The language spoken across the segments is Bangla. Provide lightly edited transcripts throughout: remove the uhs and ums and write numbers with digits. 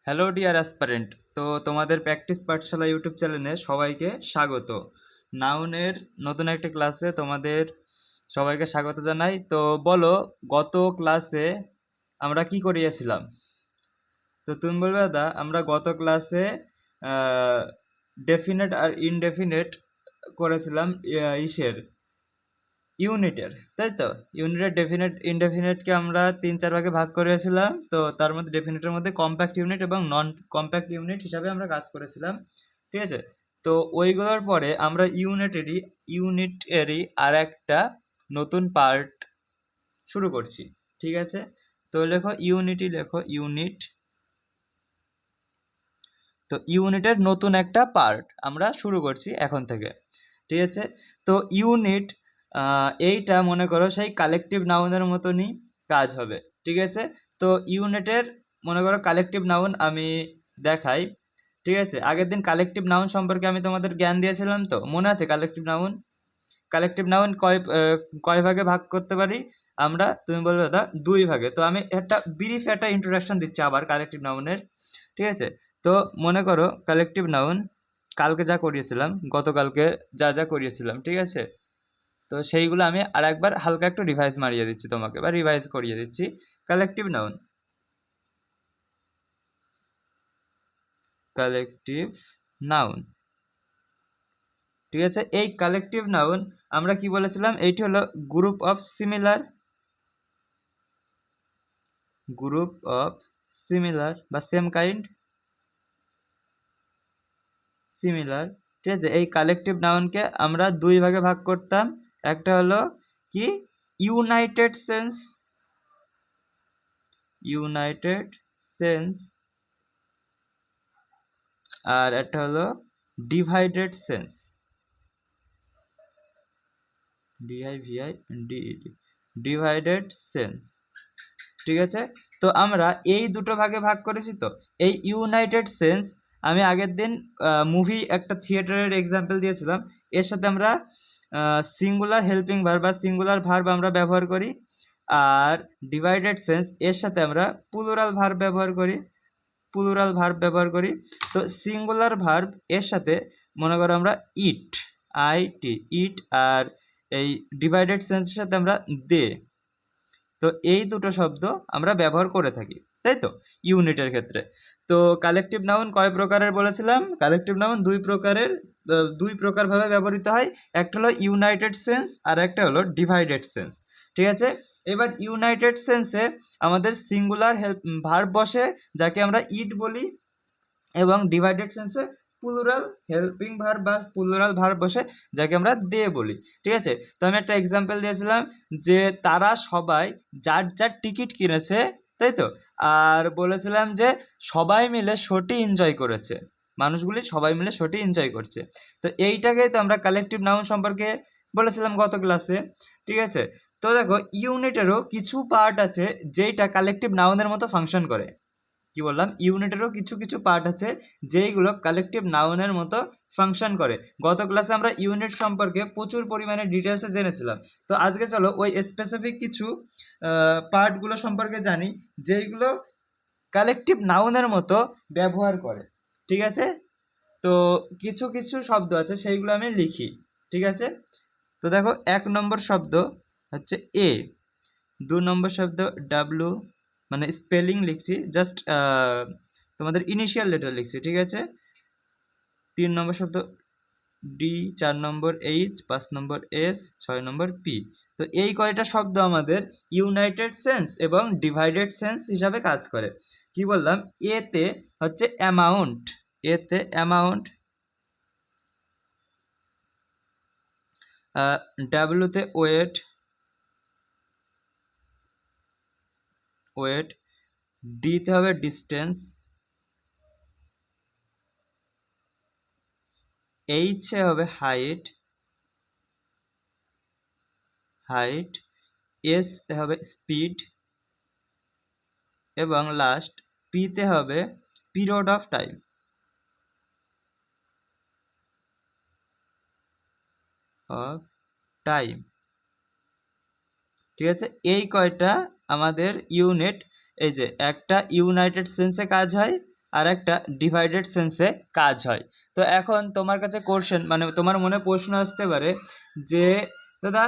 Hello dear aspirant. তো তোমাদের প্র্যাকটিস পাঠশালা ইউটিউব চ্যানেলে সবাইকে স্বাগত। নাউনের নতুন একটা ক্লাসে তোমাদের সবাইকে স্বাগত জানাই। তো বলো, গত ক্লাসে আমরা কি করিয়েছিলাম? তো তুমি বলবে দাদা, আমরা গত ক্লাসে ডেফিনেট আর ইনডেফিনেট করেছিলাম ইউনিটের, তাই তো? ইউনিটের ডেফিনেট ইনডেফিনেটকে আমরা 3-4 ভাগে ভাগ করেছিলাম। তো তার মধ্যে ডেফিনেটের মধ্যে কম্প্যাক্ট ইউনিট এবং নন কম্প্যাক্ট ইউনিট হিসাবে আমরা কাজ করেছিলাম, ঠিক আছে? তো ওইগুলোর পরে আমরা ইউনিটেরই আর একটা নতুন পার্ট শুরু করছি, ঠিক আছে? তো লেখো ইউনিট। তো ইউনিটের নতুন একটা পার্ট আমরা শুরু করছি এখন থেকে, ঠিক আছে? তো ইউনিট এইটা মনে করো সেই কালেকটিভ নাউনের মতনই কাজ হবে, ঠিক আছে? তো ইউনিটের মনে করো কালেকটিভ নাউন আমি দেখাই, ঠিক আছে? আগের দিন কালেকটিভ নাউন সম্পর্কে আমি তোমাদের জ্ঞান দিয়েছিলাম, তো মনে আছে কালেকটিভ নাউন কয় ভাগে ভাগ করতে পারি আমরা? তুমি বলবে দাদা 2 ভাগে। তো আমি একটা ব্রিফ একটা ইন্ট্রোডাকশন দিচ্ছি আবার কালেকটিভ নাউনের, ঠিক আছে? তো মনে করো কালেকটিভ নাউন কালকে যা করিয়েছিলাম, গতকালকে যা যা করিয়েছিলাম, ঠিক আছে? তো সেইগুলো আমি আর একবার হালকা একটু রিভাইজ মারিয়ে দিচ্ছি তোমাকে, বা রিভাইজ করিয়ে দিচ্ছি। কালেকটিভ নাউন ঠিক আছে? এই কালেকটিভ নাউন আমরা কি বলেছিলাম? এইটি হলো গ্রুপ অফ সিমিলার বা সেম কাইন্ড সিমিলার, ঠিক আছে? এই কালেকটিভ নাউনকে আমরা 2 ভাগে ভাগ করতাম। একটা হলো কি ইউনাইটেড সেন্স, আর একটা হলো ডিভাইডেড সেন্স, ডিভাইডেড সেন্স, ঠিক আছে? তো আমরা এই দুটো ভাগে ভাগ করেছি। তো এই ইউনাইটেড সেন্স আমি আগের দিন মুভি একটা থিয়েটারের এক্সাম্পল দিয়েছিলাম। এর সাথে আমরা সিঙ্গুলার হেল্পিং ভার্ব বা সিঙ্গুলার ভার্ব আমরা ব্যবহার করি, আর ডিভাইডেড সেন্স এর সাথে আমরা প্লুরাল ভার্ব ব্যবহার করি। তো সিঙ্গুলার ভার্ব এর সাথে মনে করো আমরা ইট, আর এই ডিভাইডেড সেন্সের সাথে আমরা দে। তো এই দুটো শব্দ আমরা ব্যবহার করে থাকি, তাই তো, ইউনিটের ক্ষেত্রে। তো কালেকটিভ নাউন কয় প্রকারের বলেছিলাম? কালেকটিভ নাউন দুই প্রকার ভাবে ব্যবহৃত হয়। একটা হলো ইউনাইটেড সেন্স আর একটা হলো ডিভাইডেড সেন্স, ঠিক আছে? এবার ইউনাইটেড সেন্সে আমাদের সিঙ্গুলার ভার্ব বসে, যাকে আমরা ইট বলি, এবং ডিভাইডেড সেন্সে প্লুরাল হেল্পিং ভার্ব বা প্লুরাল ভার্ব বসে, যাকে আমরা দে বলি, ঠিক আছে? তো আমি একটা এক্সাম্পল দিয়েছিলাম যে তারা সবাই যার যার টিকিট কিনেছে, তাই তো? আর বলেছিলাম যে সবাই মিলে শোটি এনজয় করেছে, মানুষগুলি সবাই মিলে শোটি এনজয় করছে। তো এইটাকেই তো আমরা কালেকটিভ নাউন সম্পর্কে বলেছিলাম গত ক্লাসে, ঠিক আছে? তো দেখো, ইউনিটেরও কিছু পার্ট আছে যেইটা কালেকটিভ নাউনের মতো ফাংশন করে। কি বললাম? ইউনিটেরও কিছু কিছু পার্ট আছে যেইগুলো কালেকটিভ নাউনের মতো ফাংশন করে। গত ক্লাসে আমরা ইউনিট সম্পর্কে প্রচুর পরিমাণে ডিটেলসে জেনেছিলাম। তো আজকে চলো ওই স্পেসিফিক কিছু পার্টগুলো সম্পর্কে জানি যেইগুলো কালেকটিভ নাউনের মতো ব্যবহার করে, ঠিক আছে? তো কিছু কিছু শব্দ আছে সেইগুলো আমি লিখি, ঠিক আছে? তো দেখো, 1 নম্বর শব্দ হচ্ছে এ, 2 নম্বর শব্দ ডাব্লু, মানে স্পেলিং লিখছি, জাস্ট তোমাদের ইনিশিয়াল লেটার লিখছি, ঠিক আছে? 3 নম্বর শব্দ ডি, 4 নম্বর এইচ, 5 নম্বর এস, 6 নম্বর পি। তো এই কয়টা শব্দ আমাদের ইউনাইটেড সেন্স এবং ডিভাইডেড সেন্স হিসাবে কাজ করে। কি বললাম? এতে হচ্ছে অ্যামাউন্ট, ডাব্লুতে ওয়েট, ডিতে হবে ডিস্টেন্স, এইচে হবে হাইট, এস হবে স্পিড, এবং লাস্ট পিতে হবে পিরিয়ড অফ টাইম, ঠিক আছে? এই কয়টা আমাদের ইউনিট। এই যে একটা ইউনাইটেড সেন্সে কাজ হয়, আর একটা ডিভাইডেড সেন্সে কাজ হয়। তো এখন তোমার কাছে কোশ্চেন মানে তোমার মনে প্রশ্ন আসতে পারে যে দাদা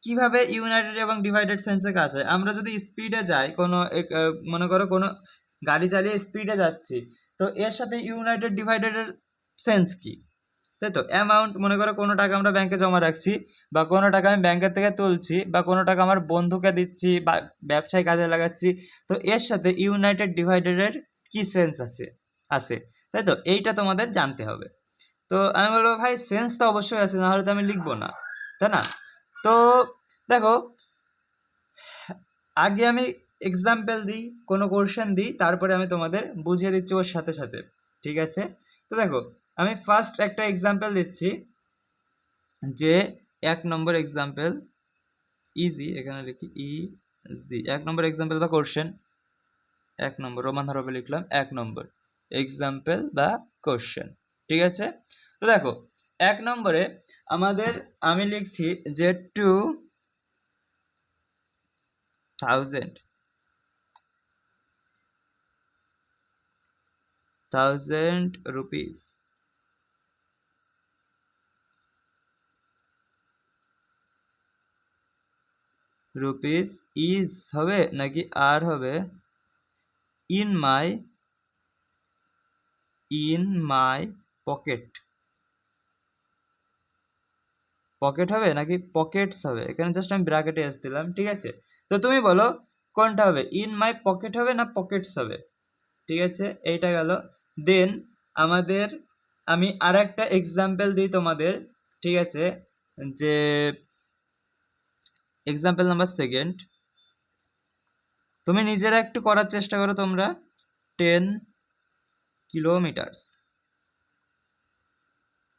কিভাবে ইউনাইটেড এবং ডিভাইডেড সেন্সে কাজ হয়। আমরা যদি স্পিডে যাই কোনো মনে করো কোনো গাড়ি চালিয়ে স্পিডে যাচ্ছি, তো এর সাথে ইউনাইটেড ডিভাইডেডের সেন্স কি, তাই তো? অ্যামাউন্ট মনে করো কোনো টাকা আমরা ব্যাংকে জমা রাখছি, বা কোনো টাকা আমি ব্যাংকের থেকে তুলছি, বা কোনো টাকা আমার বন্ধুকে দিচ্ছি বা ব্যবসায় কাজে লাগাচ্ছি, তো এর সাথে ইউনাইটেড ডিভাইডেডের কি সেন্স আছে, তাই তো? এইটা তোমাদের জানতে হবে। তো আমি বলবো ভাই সেন্স তো অবশ্যই আছে, না হলে তো আমি লিখবো না, তাই না? তো দেখো আগে আমি এক্সাম্পল দিই, কোনো কোশ্চেন দিই, তারপরে আমি তোমাদের বুঝিয়ে দিচ্ছি ওর সাথে সাথে, ঠিক আছে? তো দেখো আমি ফার্স্ট একটা এক্সাম্পল দিচ্ছি, যে 1 নম্বর এক্সাম্পল ইজি, এখানে লিখি ইজি 1 নম্বর এক্সাম্পল বা কোশ্চেন, 1 নম্বর রোমান হরফে লিখলাম 1 নম্বর এক্সাম্পল বা কোশ্চেন, ঠিক আছে? তো দেখো 1 নম্বরে আমাদের আমি লিখছি যে 1000 রুপিস ইজ হবে নাকি আর হবে ইন মাই পকেট হবে নাকি পকেটস হবে, এখানে জাস্ট আমি ব্র্যাকেটে এস দিলাম, ঠিক আছে? তো তুমি বলো কোনটা হবে, ইন মাই পকেট হবে না পকেটস হবে, ঠিক আছে? এইটা গেল। দেন আমাদের আমি আর একটা এক্সাম্পল দিই তোমাদের, ঠিক আছে? যে এক্সাম্পল নাম্বার 2, তুমি নিজেরা একটু করার চেষ্টা করো তোমরা। 10 kilometres,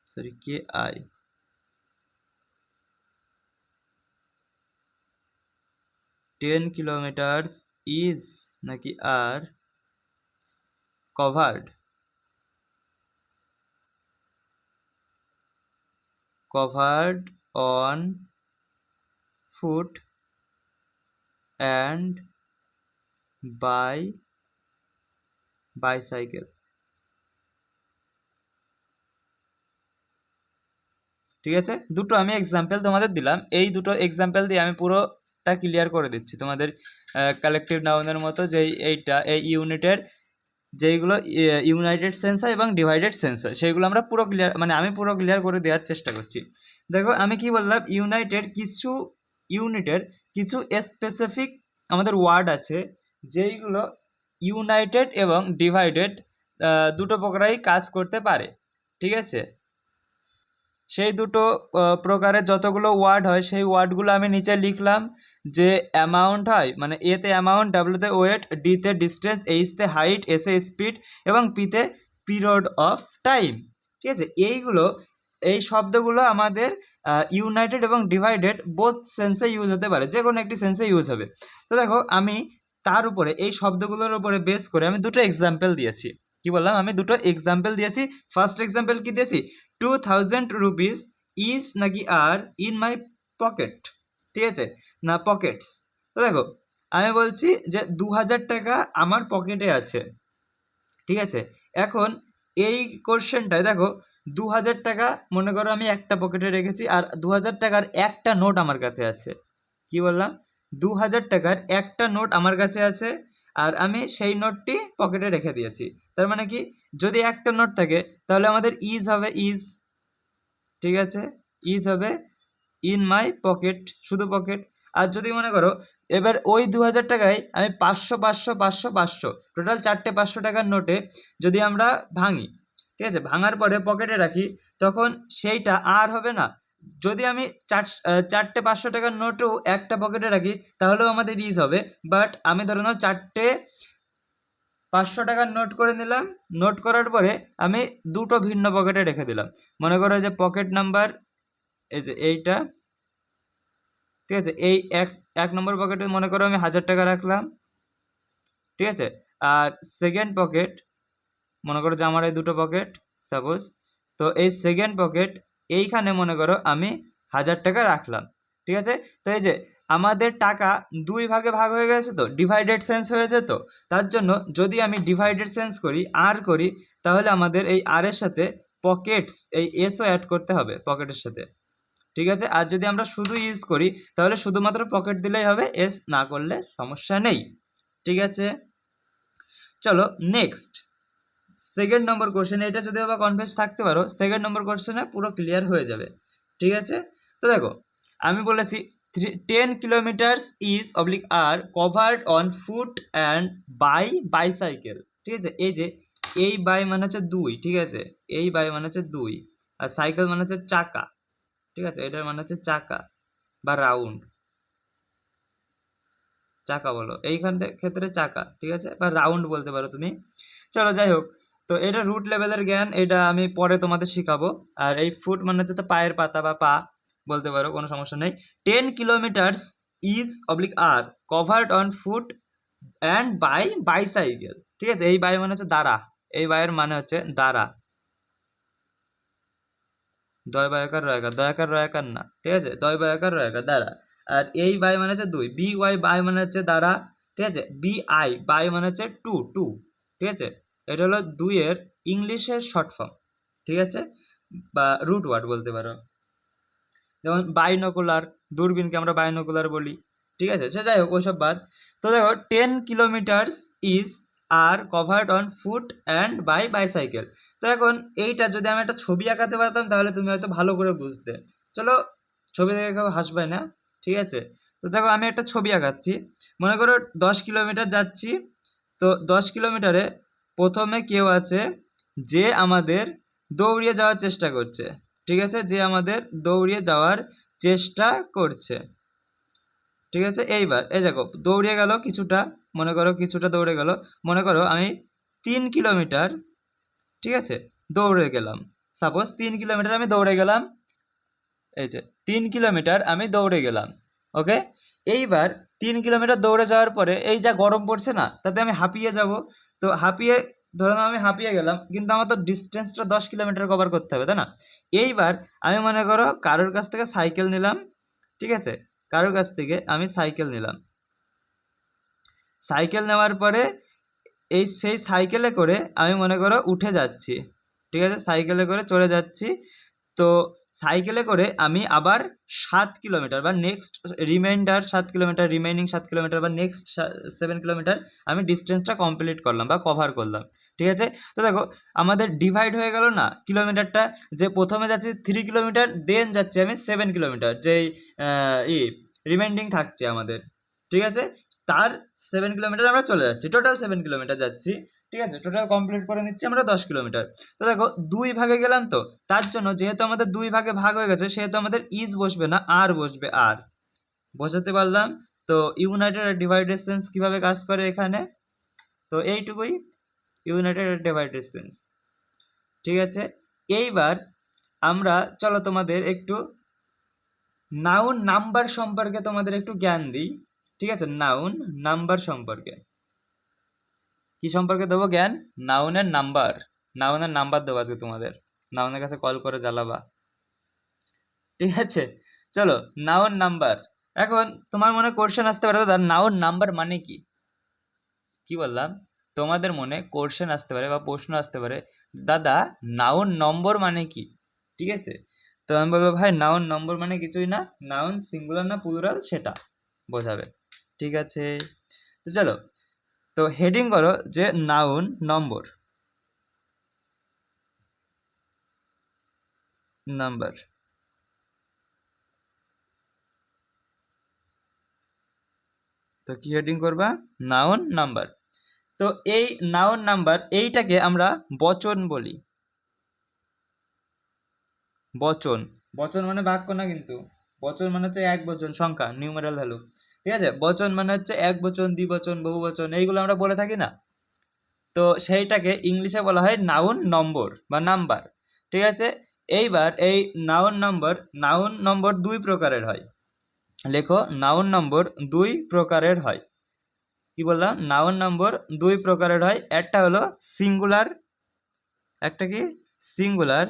sorry KI, 10 kilometres is নাকি আর covered on foot and bicycle, ঠিক আছে? দুটো আমি এক্সাম্পল তোমাদের দিলাম, এই দুটো এক্সাম্পল দিয়ে আমি পুরোটা ক্লিয়ার করে দিচ্ছি তোমাদের কালেকটিভ নাউনের মতো, যে এইটা এই ইউনিটের যেইগুলো ইউনাইটেড সেন্স হয় এবং ডিভাইডেড সেন্স হয় সেইগুলো আমরা পুরো ক্লিয়ার মানে আমি পুরো ক্লিয়ার করে দেওয়ার চেষ্টা করছি। দেখো আমি কি বললাম, ইউনিটের কিছু স্পেসিফিক আমাদের ওয়ার্ড আছে যেইগুলো ইউনাইটেড এবং ডিভাইডেড দুটো প্রকারেই কাজ করতে পারে, ঠিক আছে? সেই দুটো প্রকারের যতগুলো ওয়ার্ড হয় সেই ওয়ার্ডগুলো আমি নিচে লিখলাম, যে অ্যামাউন্ট হয় মানে এতে অ্যামাউন্ট, ডাব্লিউতে ওয়েট, ডিতে ডিস্টেন্স, এইচতে হাইট, এসে স্পিড এবং পিতে পিরিয়ড অফ টাইম, ঠিক আছে? এই শব্দগুলো আমাদের ইউনাইটেড এবং ডিভাইডেড বোথ সেন্সে ইউজ হতে পারে, যে কোনো একটি সেন্সে ইউজ হবে। তো দেখো আমি তার উপরে এই শব্দগুলোর উপরে বেস করে আমি দুটো এক্সাম্পল দিয়েছি। কি বললাম, আমি দুটো এক্সাম্পল দিয়েছি। ফার্স্ট এক্সাম্পল কি দিয়েছি, 2000 রুপিস ইজ নাকি আর ইন মাই পকেট, ঠিক আছে? না পকেটস। তো দেখো আমি বলছি যে 2000 টাকা আমার পকেটে আছে, ঠিক আছে? এখন এই কোশ্চেনটায় দেখো 2000 টাকা মনে করো আমি একটা পকেটে রেখেছি, আর 2000 টাকার একটা নোট আমার কাছে আছে। কি বললাম, 2000 টাকার একটা নোট আমার কাছে আছে, আর আমি সেই নোটটি পকেটে রেখে দিয়েছি। তার মানে কি, যদি একটা নোট থাকে তাহলে আমাদের ইজ হবে ইজ, ঠিক আছে? ইজ হবে ইন মাই পকেট, শুধু পকেট। আর যদি মনে করো এবার ওই 2000 টাকায় আমি 500 500 500 500 টোটাল 4টে 500 টাকার নোটে যদি আমরা ভাঙি, ঠিক আছে, ভাঙার পরে পকেটে রাখি, তখন সেইটা আর হবে না। যদি আমি 4টে 500 টাকার নোটও একটা পকেটে রাখি তাহলেও আমাদের ইজ হবে, বাট আমি ধরে নাও 4টে 500 টাকার নোট করে নিলাম, নোট করার পরে আমি দুটো ভিন্ন পকেটে রেখে দিলাম। মনে করো যে পকেট নাম্বার এই যে এইটা, ঠিক আছে? এই এক নম্বর পকেটে মনে করো আমি 1000 টাকা রাখলাম, ঠিক আছে? আর সেকেন্ড পকেট মনে করো যে আমার এই দুটো পকেট সাপোজ, তো এই সেকেন্ড পকেট এইখানে মনে করো আমি 1000 টাকা রাখলাম, ঠিক আছে? তো এই যে আমাদের টাকা দুই ভাগে ভাগ হয়ে গেছে, তো ডিভাইডেড সেন্স হয়েছে। তো তার জন্য যদি আমি ডিভাইডেড সেন্স করি, আর করি, তাহলে আমাদের এই আর এর সাথে পকেটস, এই এসও অ্যাড করতে হবে পকেটের সাথে, ঠিক আছে। আর যদি আমরা শুধু ইউজ করি তাহলে শুধুমাত্র পকেট দিলেই হবে, এস না করলে সমস্যা নেই, ঠিক আছে। চলো নেক্সট, সেকেন্ড নম্বর কোশ্চেন। এটা যদি আবার কনফিউজ থাকতে পারো, সেকেন্ড নম্বর কোশ্চেনে পুরো ক্লিয়ার হয়ে যাবে, ঠিক আছে। তো দেখো আমি বলেছি 10 kilometres is oblique are covered on foot and by bicycle, ঠিক আছে। এই যে এই বাই মানে হচ্ছে দুই, ঠিক আছে, এই বাই মানে হচ্ছে দুই, আর সাইকেল মানে হচ্ছে চাকা, ঠিক আছে, এটার মানে হচ্ছে চাকা বা রাউন্ড, চাকা বলো এইখান ক্ষেত্রে চাকা, ঠিক আছে, বা রাউন্ড বলতে পারো তুমি। চলো যাই হোক, তো এটা রুট লেভেলের জ্ঞান, এটা আমি পরে তোমাদের শিখাবো। আর এই ফুট মানে হচ্ছে তো পায়ের পাতা বা পা বলতে পারো, কোনো সমস্যা নেই। 10 kilometres is oblique are covered on foot and by bicycle, ঠিক আছে। এই বাই মানে হচ্ছে দ্বারা, এই বাইয়ের মানে হচ্ছে দ্বারা, দয় বায়াকার রয়াকার, দয়াকার রয়াকার না, ঠিক আছে, দয় বায়াকার রয়াকার দ্বারা। আর এই বাই মানে হচ্ছে দুই, বি ওয়াই বাই মানে হচ্ছে দ্বারা, ঠিক আছে। বি আই বাই মানে হচ্ছে টু, টু, ঠিক আছে। এটা হলো দুইয়ের ইংলিশের শর্ট ফর্ম, ঠিক আছে, বা রুট ওয়ার্ড বলতে পারো। যেমন বাইনোকুলার, দূরবীনকে আমরা বাইনোকুলার বলি, ঠিক আছে। সে যাই হোক ওইসব বাদ। তো দেখো 10 kilometres is are covered on foot and by bicycle. তো এখন এইটা যদি আমি একটা ছবি আঁকাতে পারতাম তাহলে তুমি হয়তো ভালো করে বুঝতে। চলো ছবি দেখে কেউ হাসবে না, ঠিক আছে। তো দেখো আমি একটা ছবি আঁকাচ্ছি, মনে করো 10 কিলোমিটার যাচ্ছি। তো 10 কিলোমিটারে প্রথমে কেউ আছে যে আমাদের দৌড়িয়ে যাওয়ার চেষ্টা করছে, ঠিক আছে, যে আমাদের দৌড়িয়ে যাওয়ার চেষ্টা করছে, ঠিক আছে। এইবার এই দেখো দৌড়িয়ে গেল কিছুটা, মনে করো কিছুটা দৌড়ে গেল, মনে করো আমি 3 কিলোমিটার, ঠিক আছে, দৌড়ে গেলাম। সাপোজ 3 কিলোমিটার আমি দৌড়ে গেলাম, এই যে 3 কিলোমিটার আমি দৌড়ে গেলাম, ওকে। এইবার 3 কিলোমিটার দৌড়ে যাওয়ার পরে এই যা গরম পড়ছে না, তাতে আমি হাঁপিয়ে যাব। তো হাঁপিয়ে, ধরো আমি হাঁপিয়ে গেলাম, কিন্তু আমার তো ডিস্টেন্সটা 10 কিলোমিটার কভার করতে হবে, তাই না। এইবার আমি মনে করো কারোর কাছ থেকে সাইকেল নিলাম, ঠিক আছে, কারোর কাছ থেকে আমি সাইকেল নিলাম। সাইকেল নেওয়ার পরে সেই সাইকেলে করে আমি মনে করো উঠে যাচ্ছি, ঠিক আছে, সাইকেলে করে চলে যাচ্ছি। তো সাইকেলে করে আমি আবার 7 কিলোমিটার বা next reminder 7 kilometre, remaining 7 kilometre বা নেক্সট 7 কিলোমিটার আমি ডিস্টেন্সটা কমপ্লিট করলাম বা কভার করলাম, ঠিক আছে। তো দেখো আমাদের ডিভাইড হয়ে গেল না কিলোমিটারটা, যে প্রথমে যাচ্ছি 3 কিলোমিটার, দেন যাচ্ছি আমি 7 কিলোমিটার, যেই রিমাইন্ডিং থাকছে আমাদের, ঠিক আছে, তার 7 কিলোমিটার আমরা চলে যাচ্ছি, টোটাল 7 কিলোমিটার যাচ্ছি, ঠিক আছে, টোটাল কমপ্লিট করে নিচ্ছি আমরা 10 কিলোমিটার। তো দেখো দুই ভাগে গেলাম, তো তার জন্য যেহেতু আমাদের দুই ভাগে ভাগ হয়ে গেছে সেহেতু আমাদের ইজ বসবে না, আর বসবে, আর। বোঝাতে পারলাম? তো ইউনাইটেড আর ডিভাইডেড সেন্স কিভাবে কাজ করে এখানে, তো এইটুকুই, ইউনাইটেড আর ডিভাইডেড সেন্স, ঠিক আছে। এইবার আমরা চলো তোমাদের একটু নাউন নাম্বার সম্পর্কে তোমাদের একটু জ্ঞান দিই, ঠিক আছে। নাউন নাম্বার সম্পর্কে কি সম্পর্কে দেবো জ্ঞান? নাউনের নাম্বার, নাউনের নাম্বার দেবো আজকে তোমাদের, নাউনের কাছে কল করে জ্বালাবা, ঠিক আছে। চলো নাউন নাম্বার। এখন তোমার মনে কোশ্চেন আসতে পারে, দাদা নাউন নাম্বার মানে কি? কি বললাম? তোমাদের মনে কোশ্চেন আসতে পারে বা প্রশ্ন আসতে পারে, দাদা নাউন নম্বর মানে কি, ঠিক আছে। তো আমি বলবো ভাই নাউন নম্বর মানে কিছুই না, নাউন সিঙ্গুলার না প্লুরাল সেটা বোঝাবে, ঠিক আছে। তো চলো, তো হেডিং করো যে নাউন নম্বর, নাম্বার। তো কি হেডিং করবা? Noun number. তো এই নাউন নাম্বার এইটাকে আমরা বচন বলি, বচন। বচন মানে বাক্য না কিন্তু, বচন মানে হচ্ছে এক বচন, সংখ্যা, নিউমেরাল ভ্যালু, ঠিক আছে। বচন মানে হচ্ছে এক বচন, দ্বিবচন, বহু বচন, এইগুলো আমরা বলে থাকি না। তো সেইটাকে ইংলিশে বলা হয় নাউন নম্বর বা নাম্বার, ঠিক আছে। এইবার এই নাউন নম্বর দুই প্রকারের হয়। লেখো নাউন নম্বর দুই প্রকারের হয়। কি বললাম? নাউন নম্বর দুই প্রকারের হয়। একটা হলো সিঙ্গুলার, একটা কি সিঙ্গুলার,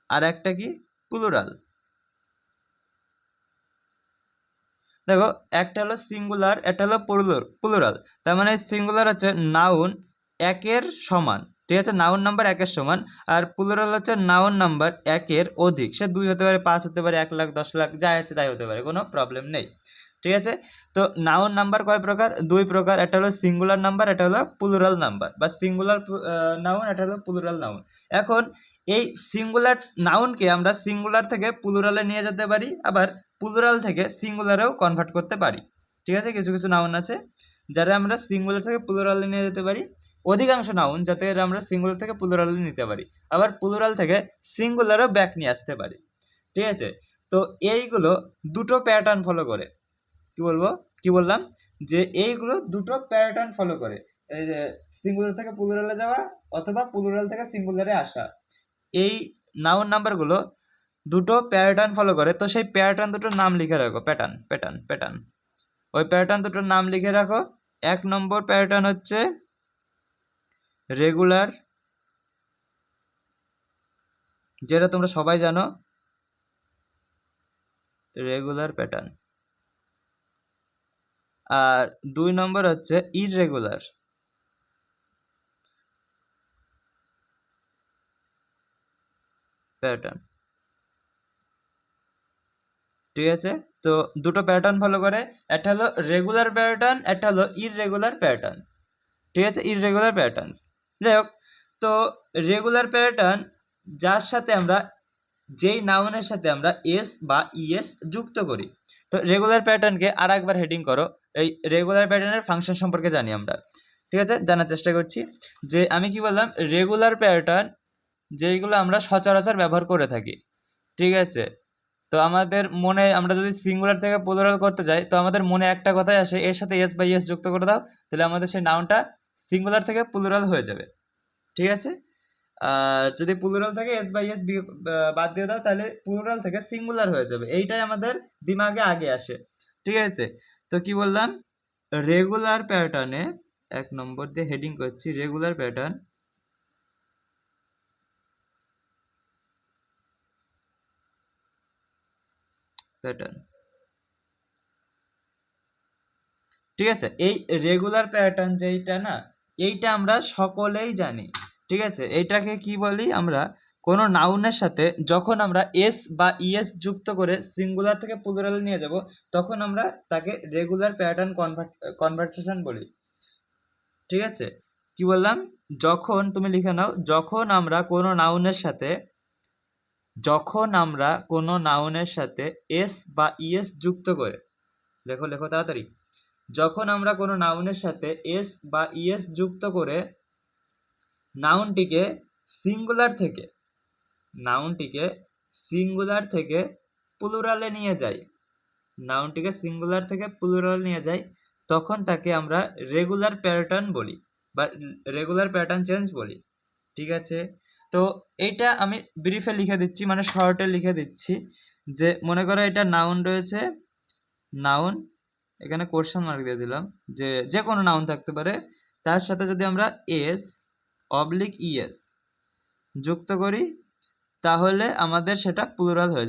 আর একটা কি প্লুরাল। দেখো একটা হলো সিঙ্গুলার, একটা হলো প্লুরাল। তার মানে সিঙ্গুলার হচ্ছে নাউন একের সমান, ঠিক আছে, নাউন নাম্বার একের সমান। আর প্লুরাল হচ্ছে নাউন নাম্বার একের অধিক, সে 2 হতে পারে, 5 হতে পারে, 1 লাখ, 10 লাখ, যা আছে তাই হতে পারে, কোনো প্রবলেম নেই, ঠিক আছে। তো নাউন নাম্বার কয় প্রকার? 2 প্রকার, একটা হলো সিঙ্গুলার নাম্বার, একটা হলো প্লুরাল নাম্বার, বা সিঙ্গুলার নাউন, একটা হলো প্লুরাল নাউন। এখন এই সিঙ্গুলার নাউনকে আমরা সিঙ্গুলার থেকে প্লুরালে নিয়ে যেতে পারি, আবার প্লুরাল থেকে সিঙ্গুলারেও কনভার্ট করতে পারি, ঠিক আছে। কিছু কিছু নাউন আছে যারা আমরা সিঙ্গুলার থেকে প্লুরালে নিয়ে যেতে পারি, অধিকাংশ নাউন যাতে আমরা সিঙ্গুলার থেকে প্লুরালে নিতে পারি, আবার প্লুরাল থেকে সিঙ্গুলারও ব্যাক নিয়ে আসতে পারি, ঠিক আছে। তো এইগুলো দুটো প্যাটার্ন ফলো করে, কি বললাম যে এইগুলো দুটো প্যাটার্ন ফলো করে, এই যে সিঙ্গুলার থেকে প্লুরালে যাওয়া অথবা প্লুরাল থেকে সিঙ্গুলারে আসা, এই নাউন নাম্বারগুলো দুটো প্যাটার্ন ফলো করে। তো সেই প্যাটার্ন দুটোর নাম লিখে রাখো, প্যাটার্ন, ওই প্যাটার্ন দুটোর নাম লিখে রাখো। 1 নম্বর প্যাটার্ন হচ্ছে রেগুলার, যেটা তোমরা সবাই জানো, রেগুলার প্যাটার্ন। আর 2 নম্বর হচ্ছে ইররেগুলার, প্যাটার্ন, ঠিক আছে। তো দুটো প্যাটার্ন ফলো করে, একটা হলো রেগুলার প্যাটার্ন, একটা হলো ইররেগুলার প্যাটার্ন, ঠিক আছে, ইররেগুলার প্যাটার্নস। যাই হোক, তো রেগুলার প্যাটার্ন যার সাথে আমরা, যেই নাউনের সাথে আমরা এস বা ইএস যুক্ত করি। তো রেগুলার প্যাটার্নকে আর একবার হেডিং করো, এই রেগুলার প্যাটার্নের ফাংশন সম্পর্কে জানি আমরা, ঠিক আছে, জানার চেষ্টা করছি। যে আমি কি বললাম, রেগুলার প্যাটার্ন যেইগুলো আমরা সচরাচর ব্যবহার করে থাকি, ঠিক আছে। তো আমাদের মনে, আমরা যদি সিঙ্গুলার থেকে প্লুরাল করতে যাই, তো আমাদের মনে একটা কথাই আসে, এর সাথে এস বাই এস যুক্ত করে দাও, তাহলে আমাদের সেই নাউনটা সিঙ্গুলার থেকে প্লুরাল হয়ে যাবে, ঠিক আছে। আর যদি প্লুরাল থেকে এস বাই এস বাদ দিয়ে দাও, তাহলে প্লুরাল থেকে সিঙ্গুলার হয়ে যাবে, এইটাই আমাদের দিমাগে আগে আসে, ঠিক আছে। তো কি বললাম, রেগুলার প্যাটার্নে 1 নম্বর দিয়ে হেডিং করছি, রেগুলার প্যাটার্ন, ঠিক আছে। এই রেগুলার প্যাটার্ন যেইটা না, এইটা আমরা সকলেই জানি, ঠিক আছে। এইটাকে কি বলি আমরা, কোনো নাউনের সাথে যখন আমরা এস বা ইএস যুক্ত করে সিঙ্গুলার থেকে প্লুরালে নিয়ে যাব, তখন আমরা তাকে রেগুলার প্যাটার্ন কনভার্সেশন বলি, ঠিক আছে। কি বললাম, যখন, তুমি লিখে নাও, যখন আমরা কোনো নাউনের সাথে এস বা ইএস যুক্ত করে, লেখো তাড়াতাড়ি, যখন আমরা কোনো নাউনের সাথে এস বা ইএস যুক্ত করে নাউনটিকে সিঙ্গুলার থেকে প্লুরালে নিয়ে যাই, তখন তাকে আমরা রেগুলার প্যাটার্ন বলি, বা রেগুলার প্যাটার্ন চেঞ্জ বলি, ঠিক আছে। তো এইটা আমি ব্রিফে লিখে দিচ্ছি, মানে শর্টে লিখে দিচ্ছি, যে মনে করো এটা নাউন রয়েছে, নাউন, এখানে কোশ্চেন মার্ক দিয়ে দিলাম, যে কোনো নাউন থাকতে পারে, তার সাথে যদি আমরা এস অবলিক ইএস যুক্ত করি, তাহলে আমাদের সেটা প্লুরাল হয়ে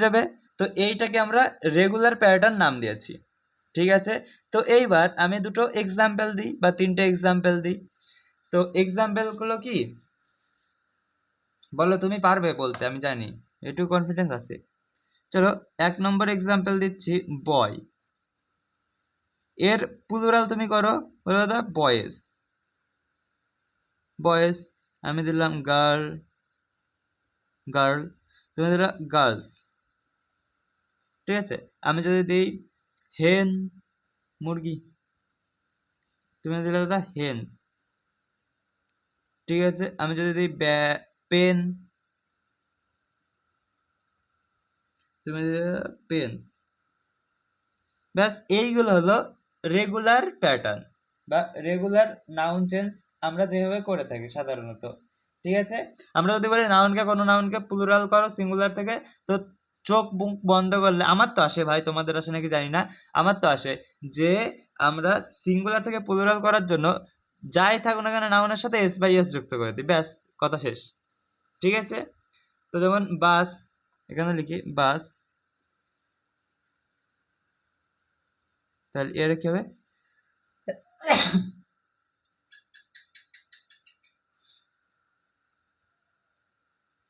যাবে। তো এইটাকে আমরা রেগুলার প্যাটার্ন নাম দিয়েছি, ঠিক আছে। তো এইবার আমি দুটো এক্সাম্পল দিই, বা 3টে এক্সাম্পল দিই। তো এক্সাম্পলগুলো কি বলো, তুমি পারবে বলতে, আমি জানি, একটু কনফিডেন্স আছে। চলো 1 নম্বর এক্সাম্পল দিচ্ছি, বয়, এর প্লুরাল তুমি করো, বলো দাদা বয়েজ, আমি দিলাম গার্ল, তুমি দিলা গার্লস, ঠিক আছে। আমি যদি দিই হেন, মুরগি, তুমি দিলে দাদা হেন্স, ঠিক আছে। আমি যদি দিই পেন, তুমি দিলে পেন্স। ব্যাস, এইগুলো হলো রেগুলার প্যাটার্ন বা রেগুলার নাউন চেঞ্জ আমরা যেভাবে করে থাকি সাধারণত, ঠিক আছে। আমরা যদি বলি কোনো নাউনকে প্লুরাল করো সিঙ্গুলার থেকে, তো চোখ মুখ বন্ধ করলে, আমার তো আসে ভাই, তোমাদের আসে নাকি জানি না, আমার তো আসে, যে আমরা সিঙ্গুলার থেকে প্লুরাল করার জন্য যাই থাকুক না কেন নাউনের সাথে এস বাই এস যুক্ত করে দিই, ব্যাস কথা শেষ। ঠিক আছে, তো যেমন বাস, এখানে লিখি বাস, তাহলে এর কি হবে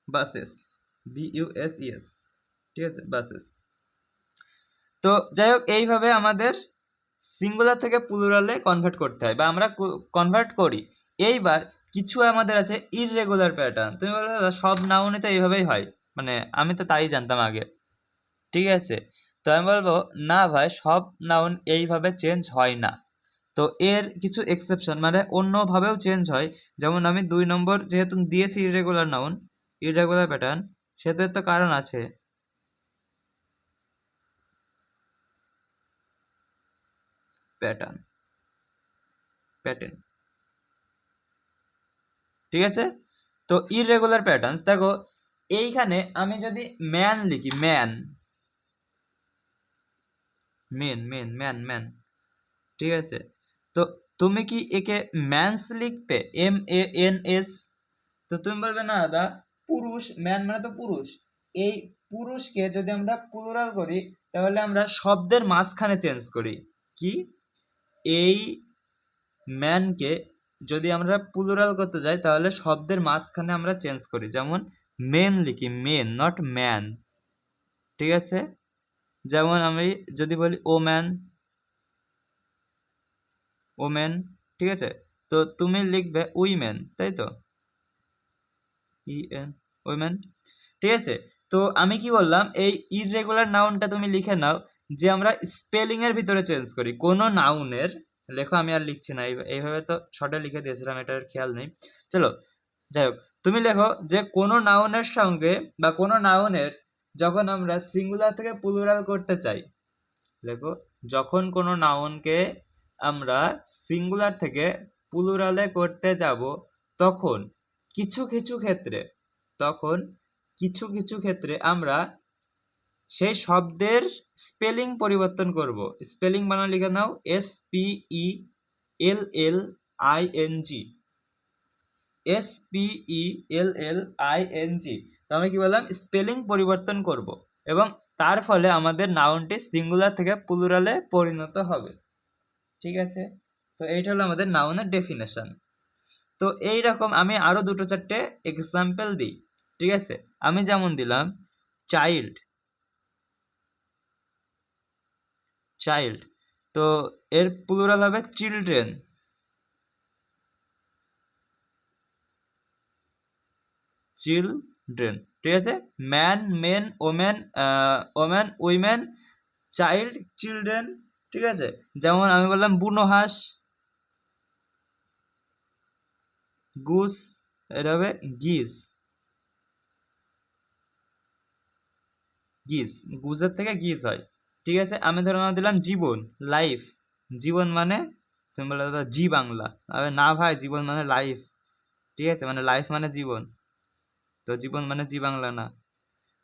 বাসেস, BUSES। ঠিক আছে, বাসেস। তো যাই হোক, এইভাবে আমাদের সিঙ্গুলার থেকে প্লুরালে কনভার্ট করতে হয় বা আমরা কনভার্ট করি। এইবার কিছু আমাদের আছে ইররেগুলার প্যাটার্ন। তুমি বলো দাদা সব নাউনে তো এইভাবেই হয়, মানে আমি তো তাই জানতাম আগে। ঠিক আছে, তো আমি বলবো না ভাই, সব নাউন এইভাবে চেঞ্জ হয় না। তো এর কিছু এক্সেপশন, মানে অন্যভাবেও চেঞ্জ হয়। যেমন আমি 2 নম্বর যেহেতু দিয়েছি ইররেগুলার নাউন, ইররেগুলার প্যাটার্ন, সেটা তো কারণ আছে। প্যাটার্ন, প্যাটার্ন, ঠিক আছে। তো ইররেগুলার প্যাটার্নস দেখো, এইখানে আমি যদি ম্যান লিখি, man, men, men, man, man, ঠিক আছে, তো তুমি কি একে ম্যানস লিখবে, MANS? তো তুমি বলবে না দাদা, পুরুষ, ম্যান মানে তো পুরুষ, এই পুরুষকে যদি আমরা প্লুরাল করি তাহলে আমরা শব্দের মাঝখানে চেঞ্জ করি। কি, এই ম্যানকে যদি আমরা প্লুরাল করতে যাই তাহলে শব্দের মাঝখানে আমরা চেঞ্জ করি, যেমন মেন লিখি, মেন, নট ম্যান। ঠিক আছে, যেমন আমি যদি বলি ও ম্যান, ওমেন, ঠিক আছে, তো তুমি লিখবে উইমেন, তাই তো, EN, উইমেন। ঠিক আছে, তো আমি কি বললাম, এই ইররেগুলার নাউনটা তুমি লিখে নাও যে আমরা স্পেলিং এর ভিতরে চেঞ্জ করি কোনো নাউনের। লেখো, আমি আর লিখছি না, এইভাবে তো শর্টে লিখে দিয়েছিলাম, এটার খেয়াল নেই। চলো, যাই হোক, তুমি লেখো যে কোনো নাউনের সঙ্গে বা কোনো নাউনের যখন আমরা সিঙ্গুলার থেকে প্লুরাল করতে চাই, লেখো, যখন কোনো নাউনকে আমরা সিঙ্গুলার থেকে প্লুরালে করতে যাব তখন কিছু কিছু ক্ষেত্রে, তখন কিছু কিছু ক্ষেত্রে আমরা সেই শব্দের স্পেলিং পরিবর্তন করব। স্পেলিং বানান লিখে নাও, SPELLING, SPELLING। তো আমি কি বললাম, স্পেলিং পরিবর্তন করব এবং তার ফলে আমাদের নাউনটি সিঙ্গুলার থেকে প্লুরালে পরিণত হবে। ঠিক আছে, তো এইটা হলো আমাদের নাউনের ডেফিনেশন। তো এই রকম আমি আরো 2-4টে এক্সাম্পল দিই। ঠিক আছে, আমি যেমন দিলাম চাইল্ড, চাইল্ড, তো এর প্লুরাল হবে চিলড্রেন, চিলড্রেন। ঠিক আছে, man, men, women, women, women, child, children. ঠিক আছে, যেমন আমি বললাম বুনো হাঁস, গুস, এটা হবে গিজ, গিজ, গুজের থেকে গিজ হয়। ঠিক আছে, আমি ধরে নাও দিলাম জীবন, লাইফ, জীবন মানে, তুমি বলে দাদা জি বাংলা, আরে না ভাই, জীবন মানে লাইফ। ঠিক আছে, মানে লাইফ মানে জীবন, তো জীবন মানে জি বাংলা না।